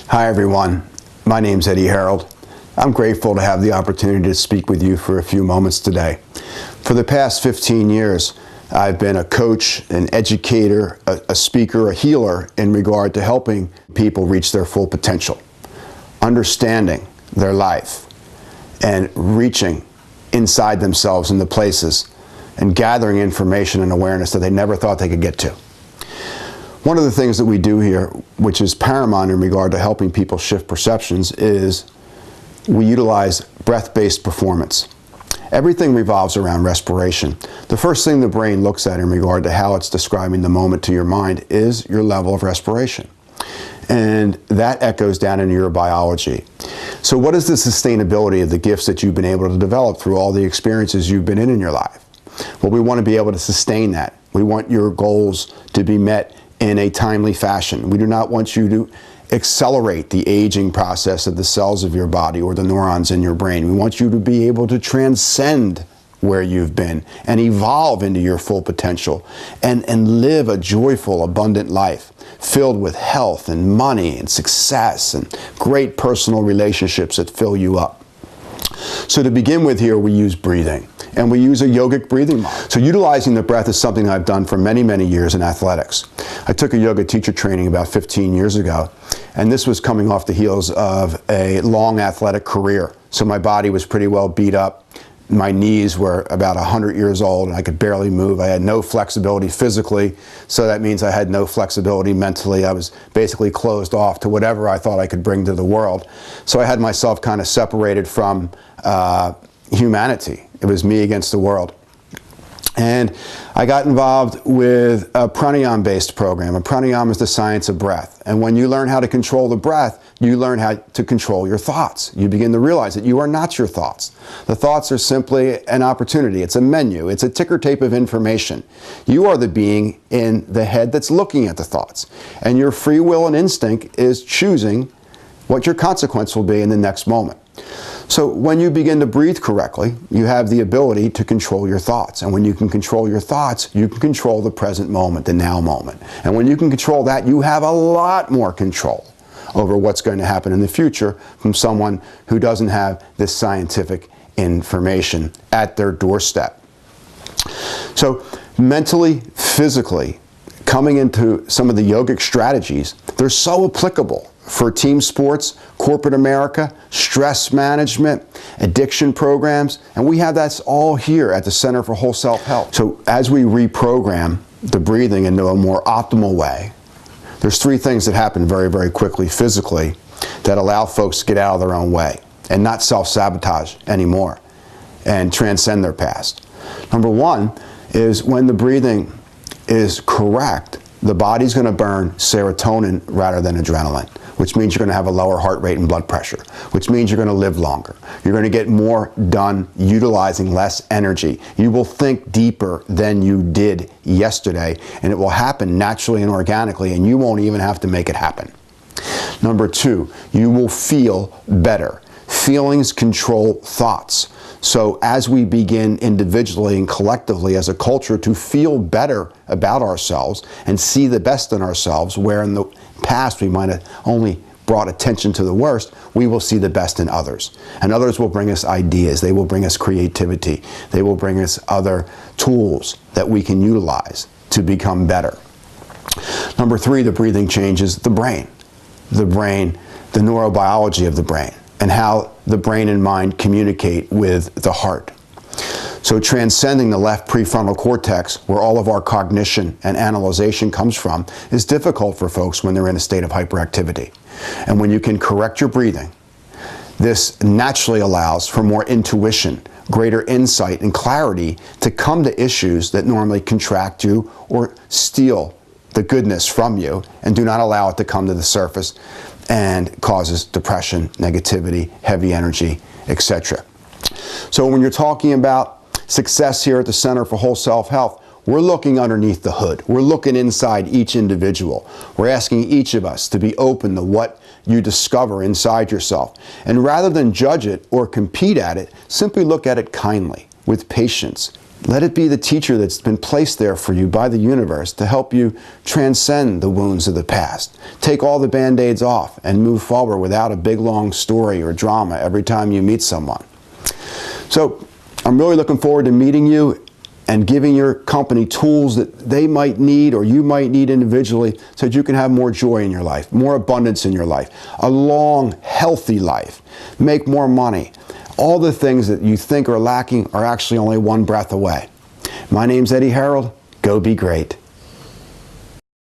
Hi everyone, my name's Harrold. I'm grateful to have the opportunity to speak with you for a few moments today. For the past 15 years, I've been a coach, an educator, a speaker, a healer in regard to helping people reach their full potential, understanding their life, and reaching inside themselves into places and gathering information and awareness that they never thought they could get to. One of the things that we do here, which is paramount in regard to helping people shift perceptions, is we utilize breath-based performance. Everything revolves around respiration. The first thing the brain looks at in regard to how it's describing the moment to your mind is your level of respiration. And that echoes down into your biology. So what is the sustainability of the gifts that you've been able to develop through all the experiences you've been in your life? Well, we want to be able to sustain that. We want your goals to be met in a timely fashion. We do not want you to accelerate the aging process of the cells of your body or the neurons in your brain. We want you to be able to transcend where you've been and evolve into your full potential and live a joyful, abundant life filled with health and money and success and great personal relationships that fill you up. So to begin with here, we use breathing, and we use a yogic breathing model. So utilizing the breath is something I've done for many, many years in athletics. I took a yoga teacher training about 15 years ago, and this was coming off the heels of a long athletic career. So my body was pretty well beat up. My knees were about 100 years old, and I could barely move. I had no flexibility physically, so that means I had no flexibility mentally. I was basically closed off to whatever I thought I could bring to the world. So I had myself kind of separated from humanity. It was me against the world. And I got involved with a pranayama-based program. And pranayama is the science of breath. And when you learn how to control the breath, you learn how to control your thoughts. You begin to realize that you are not your thoughts. The thoughts are simply an opportunity. It's a menu. It's a ticker tape of information. You are the being in the head that's looking at the thoughts. And your free will and instinct is choosing what your consequence will be in the next moment. So when you begin to breathe correctly, you have the ability to control your thoughts. And when you can control your thoughts, you can control the present moment, the now moment. And when you can control that, you have a lot more control over what's going to happen in the future from someone who doesn't have this scientific information at their doorstep. So mentally, physically, coming into some of the yogic strategies, they're so applicable for team sports, corporate America, stress management, addiction programs, and we have that all here at the Center for Whole Self Health. So as we reprogram the breathing into a more optimal way, there's three things that happen very, very quickly physically that allow folks to get out of their own way and not self-sabotage anymore and transcend their past. Number one is when the breathing is correct, the body's going to burn serotonin rather than adrenaline, which means you're going to have a lower heart rate and blood pressure, which means you're going to live longer. You're going to get more done utilizing less energy. You will think deeper than you did yesterday, and it will happen naturally and organically, and you won't even have to make it happen. Number two, you will feel better. Feelings control thoughts. So as we begin individually and collectively as a culture to feel better about ourselves and see the best in ourselves, where in the past we might have only brought attention to the worst, we will see the best in others. And others will bring us ideas. They will bring us creativity. They will bring us other tools that we can utilize to become better. Number three, the breathing changes the brain. The brain, the neurobiology of the brain, and how the brain and mind communicate with the heart. So transcending the left prefrontal cortex, where all of our cognition and analyzation comes from, is difficult for folks when they're in a state of hyperactivity. And when you can correct your breathing, this naturally allows for more intuition, greater insight and clarity to come to issues that normally contract you or steal the goodness from you and do not allow it to come to the surface and causes depression, negativity, heavy energy, etc. So when you're talking about success here at the Center for Whole Self Health, we're looking underneath the hood. We're looking inside each individual. We're asking each of us to be open to what you discover inside yourself. And rather than judge it or compete at it, simply look at it kindly, with patience, Let it be the teacher that's been placed there for you by the universe to help you transcend the wounds of the past. Take all the band-aids off and move forward without a big long story or drama every time you meet someone. So I'm really looking forward to meeting you and giving your company tools that they might need or you might need individually so that you can have more joy in your life, more abundance in your life, a long, healthy life, make more money. All the things that you think are lacking are actually only one breath away. My name's Eddie Harrold. Go be great.